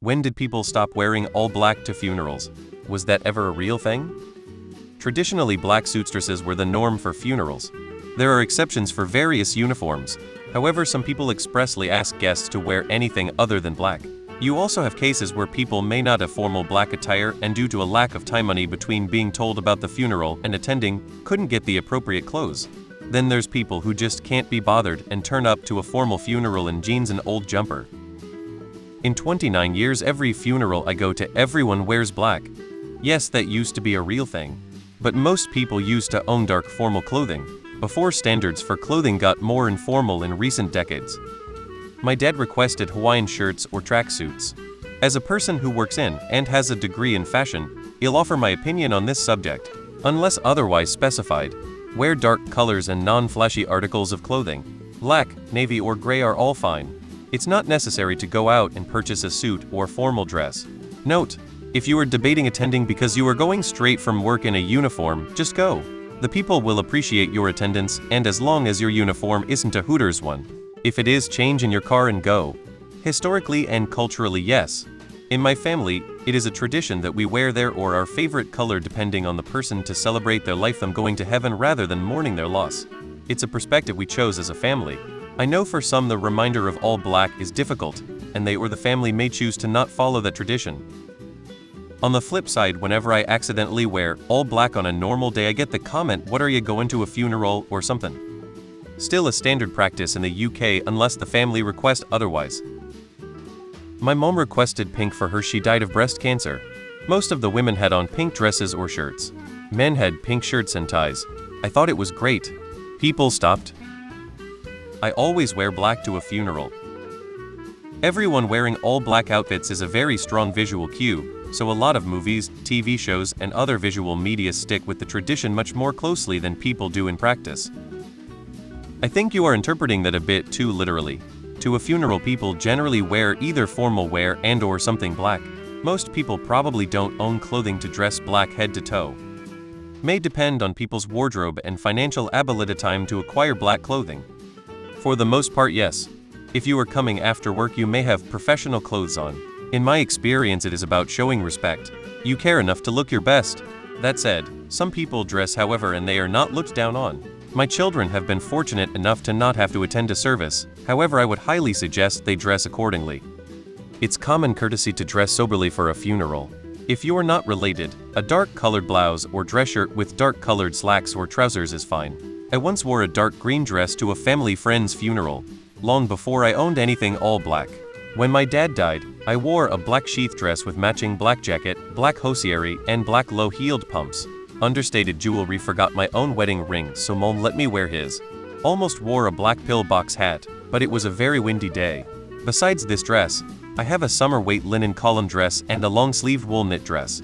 When did people stop wearing all black to funerals? Was that ever a real thing? Traditionally, black suit dresses were the norm for funerals. There are exceptions for various uniforms. However, some people expressly ask guests to wear anything other than black. You also have cases where people may not have formal black attire and due to a lack of time money between being told about the funeral and attending, couldn't get the appropriate clothes. Then there's people who just can't be bothered and turn up to a formal funeral in jeans and old jumper. In 29 years, every funeral I go to, everyone wears black. Yes, that used to be a real thing. But most people used to own dark formal clothing, before standards for clothing got more informal in recent decades. My dad requested Hawaiian shirts or tracksuits. As a person who works in and has a degree in fashion, I'll offer my opinion on this subject. Unless otherwise specified, wear dark colors and non-flashy articles of clothing. Black, navy or gray are all fine. It's not necessary to go out and purchase a suit or formal dress. Note: if you are debating attending because you are going straight from work in a uniform, just go. The people will appreciate your attendance, and as long as your uniform isn't a Hooters one. If it is, change in your car and go. Historically and culturally, yes. In my family, it is a tradition that we wear their or our favorite color depending on the person to celebrate their life, them going to heaven rather than mourning their loss. It's a perspective we chose as a family. I know for some the reminder of all black is difficult, and they or the family may choose to not follow that tradition. On the flip side, whenever I accidentally wear all black on a normal day, I get the comment, "What are you going to a funeral or something?" Still a standard practice in the UK unless the family request otherwise. My mom requested pink for her. She died of breast cancer. Most of the women had on pink dresses or shirts. Men had pink shirts and ties. I thought it was great. People stopped. I always wear black to a funeral. Everyone wearing all black outfits is a very strong visual cue, so a lot of movies, TV shows, and other visual media stick with the tradition much more closely than people do in practice. I think you are interpreting that a bit too literally. To a funeral, people generally wear either formal wear and/or something black. Most people probably don't own clothing to dress black head to toe. May depend on people's wardrobe and financial ability time to acquire black clothing. For the most part, yes. If you are coming after work, you may have professional clothes on. In my experience, it is about showing respect. You care enough to look your best. That said, some people dress however and they are not looked down on. My children have been fortunate enough to not have to attend a service, however I would highly suggest they dress accordingly. It's common courtesy to dress soberly for a funeral. If you are not related, a dark-colored blouse or dress shirt with dark-colored slacks or trousers is fine. I once wore a dark green dress to a family friend's funeral, long before I owned anything all black. When my dad died, I wore a black sheath dress with matching black jacket, black hosiery, and black low-heeled pumps. Understated jewelry. Forgot my own wedding ring, so Mom let me wear his. Almost wore a black pillbox hat, but it was a very windy day. Besides this dress, I have a summer weight linen column dress and a long-sleeved wool knit dress.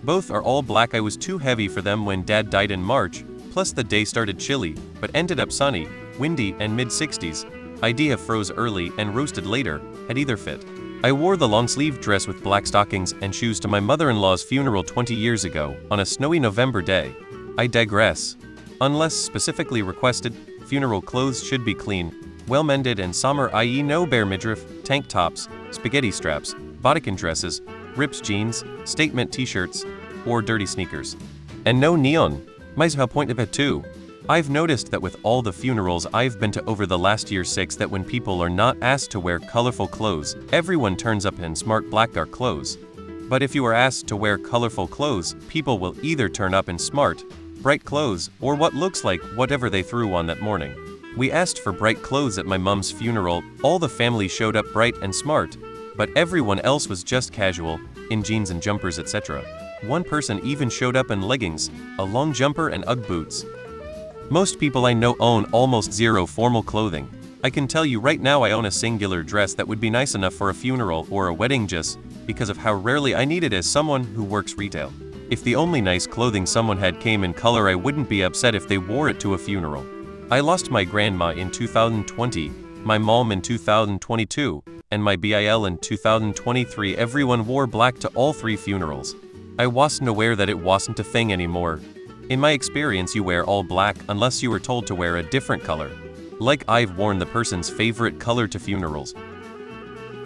Both are all black. I was too heavy for them when Dad died in March, plus the day started chilly, but ended up sunny, windy, and mid-60s. Idea froze early and roasted later, had either fit. I wore the long-sleeved dress with black stockings and shoes to my mother-in-law's funeral 20 years ago, on a snowy November day. I digress. Unless specifically requested, funeral clothes should be clean, well-mended and summer, i.e. no bare midriff, tank tops, spaghetti straps, bodycon dresses, rips jeans, statement t-shirts, or dirty sneakers. And no neon. Might as well point a bit too. I've noticed that with all the funerals I've been to over the last year 6 that when people are not asked to wear colorful clothes, everyone turns up in smart black dark clothes. But if you are asked to wear colorful clothes, people will either turn up in smart, bright clothes, or what looks like whatever they threw on that morning. We asked for bright clothes at my mom's funeral. All the family showed up bright and smart, but everyone else was just casual, in jeans and jumpers, etc. One person even showed up in leggings, a long jumper, and UGG boots. Most people I know own almost zero formal clothing. I can tell you right now I own a singular dress that would be nice enough for a funeral or a wedding just because of how rarely I need it as someone who works retail. If the only nice clothing someone had came in color, I wouldn't be upset if they wore it to a funeral. I lost my grandma in 2020, my mom in 2022, and my BIL in 2023. Everyone wore black to all 3 funerals. I wasn't aware that it wasn't a thing anymore. In my experience, you wear all black unless you were told to wear a different color. Like I've worn the person's favorite color to funerals.